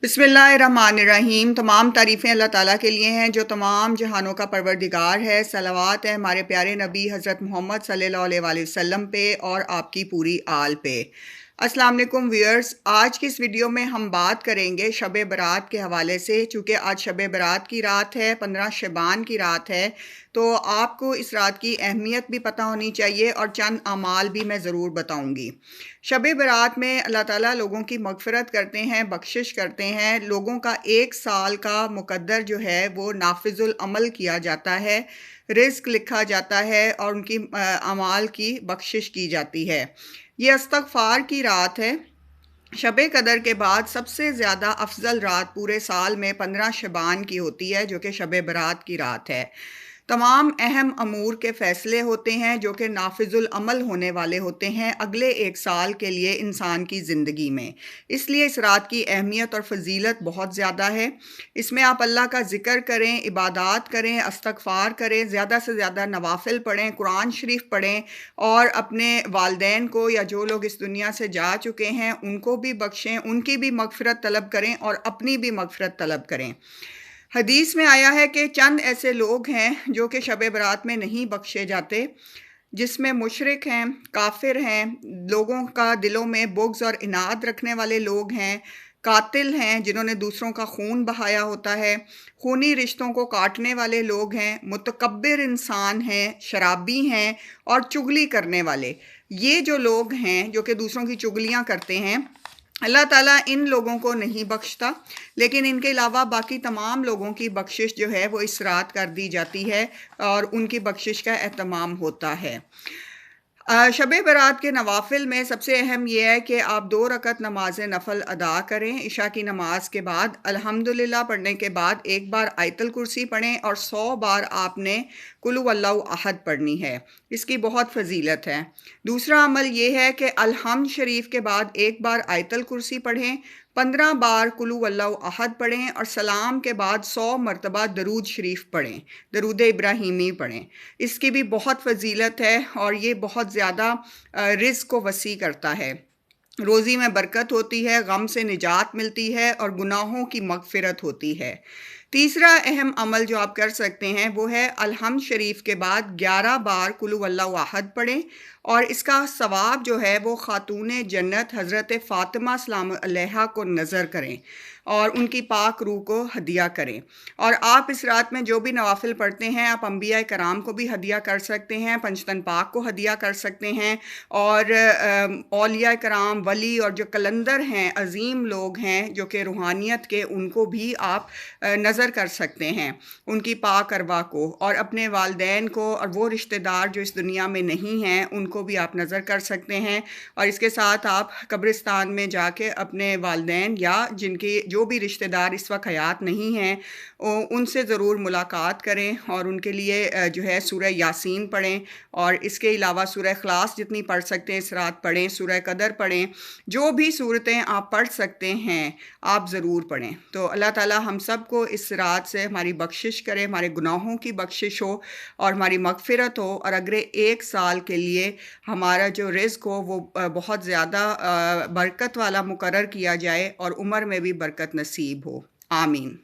بسم اللہ الرحمن الرحیم۔ تمام تعریفیں اللہ تعالیٰ کے لیے ہیں جو تمام جہانوں کا پروردگار ہے۔ صلوات ہے ہمارے پیارے نبی حضرت محمد صلی اللہ علیہ وآلہ وسلم پہ اور آپ کی پوری آل پہ۔ السلام علیکم ویورز، آج کی اس ویڈیو میں ہم بات کریں گے شب برات کے حوالے سے۔ چونکہ آج شب برات کی رات ہے، 15 شعبان کی رات ہے، تو آپ کو اس رات کی اہمیت بھی پتہ ہونی چاہیے اور چند اعمال بھی میں ضرور بتاؤں گی۔ شب برات میں اللہ تعالیٰ لوگوں کی مغفرت کرتے ہیں، بخشش کرتے ہیں، لوگوں کا 1 سال کا مقدر جو ہے وہ نافذ العمل کیا جاتا ہے، رزق لکھا جاتا ہے اور ان کی اعمال کی بخشش کی جاتی ہے۔ یہ استغفار کی رات ہے۔ شب قدر کے بعد سب سے زیادہ افضل رات پورے سال میں 15 شعبان کی ہوتی ہے، جو کہ شب برات کی رات ہے۔ تمام اہم امور کے فیصلے ہوتے ہیں جو کہ نافذ العمل ہونے والے ہوتے ہیں اگلے 1 سال کے لیے انسان کی زندگی میں۔ اس لیے اس رات کی اہمیت اور فضیلت بہت زیادہ ہے۔ اس میں آپ اللہ کا ذکر کریں، عبادات کریں، استغفار کریں، زیادہ سے زیادہ نوافل پڑھیں، قرآن شریف پڑھیں اور اپنے والدین کو یا جو لوگ اس دنیا سے جا چکے ہیں ان کو بھی بخشیں، ان کی بھی مغفرت طلب کریں اور اپنی بھی مغفرت طلب کریں۔ حدیث میں آیا ہے کہ چند ایسے لوگ ہیں جو کہ شب برات میں نہیں بخشے جاتے، جس میں مشرک ہیں، کافر ہیں، لوگوں کا دلوں میں بغض اور عناد رکھنے والے لوگ ہیں، قاتل ہیں جنہوں نے دوسروں کا خون بہایا ہوتا ہے، خونی رشتوں کو کاٹنے والے لوگ ہیں، متکبر انسان ہیں، شرابی ہیں اور چغلی کرنے والے۔ یہ جو لوگ ہیں جو کہ دوسروں کی چغلیاں کرتے ہیں، اللہ تعالیٰ ان لوگوں کو نہیں بخشتا، لیکن ان کے علاوہ باقی تمام لوگوں کی بخشش جو ہے وہ اس رات کر دی جاتی ہے اور ان کی بخشش کا اہتمام ہوتا ہے۔ شب برات کے نوافل میں سب سے اہم یہ ہے کہ آپ 2 رکعت نماز نفل ادا کریں۔ عشاء کی نماز کے بعد الحمدللہ پڑھنے کے بعد 1 بار آیت الکرسی پڑھیں اور 100 بار آپ نے قل هو اللہ احد پڑھنی ہے۔ اس کی بہت فضیلت ہے۔ دوسرا عمل یہ ہے کہ الحمد شریف کے بعد 1 بار آیت الکرسی پڑھیں، 15 بار قل هو اللہ احد پڑھیں اور سلام کے بعد 100 مرتبہ درود شریف پڑھیں، درود ابراہیمی پڑھیں۔ اس کی بھی بہت فضیلت ہے اور یہ بہت زیادہ رزق کو وسیع کرتا ہے، روزی میں برکت ہوتی ہے، غم سے نجات ملتی ہے اور گناہوں کی مغفرت ہوتی ہے۔ تیسرا اہم عمل جو آپ کر سکتے ہیں وہ ہے الحمد شریف کے بعد 11 بار قل هو اللہ احد پڑھیں اور اس کا ثواب جو ہے وہ خاتون جنت حضرت فاطمہ سلام علیہا کو نظر کریں اور ان کی پاک روح کو ہدیہ کریں۔ اور آپ اس رات میں جو بھی نوافل پڑھتے ہیں آپ انبیاء کرام کو بھی ہدیہ کر سکتے ہیں، پنجتن پاک کو ہدیہ کر سکتے ہیں اور اولیاء کرام، ولی اور جو کلندر ہیں، عظیم لوگ ہیں جو کہ روحانیت کے، ان کو بھی آپ نظر کر سکتے ہیں، ان کی پاک ارواح کو، اور اپنے والدین کو اور وہ رشتہ دار جو اس دنیا میں نہیں ہیں ان کو بھی آپ نظر کر سکتے ہیں۔ اور اس کے ساتھ آپ قبرستان میں جا کے اپنے والدین یا جن کے جو بھی رشتہ دار اس وقت حیات نہیں ہیں ان سے ضرور ملاقات کریں اور ان کے لیے جو ہے سورہ یاسین پڑھیں اور اس کے علاوہ سورہ اخلاص جتنی پڑھ سکتے ہیں اس رات پڑھیں، سورہ قدر پڑھیں، جو بھی صورتیں آپ پڑھ سکتے ہیں آپ ضرور پڑھیں۔ تو اللہ تعالیٰ ہم سب کو اس رات سے ہماری بخشش کرے، ہمارے گناہوں کی بخشش ہو اور ہماری مغفرت ہو اور اگلے 1 سال کے لیے ہمارا جو رزق ہو وہ بہت زیادہ برکت والا مقرر کیا جائے اور عمر میں بھی برکت نصیب ہو۔ آمین۔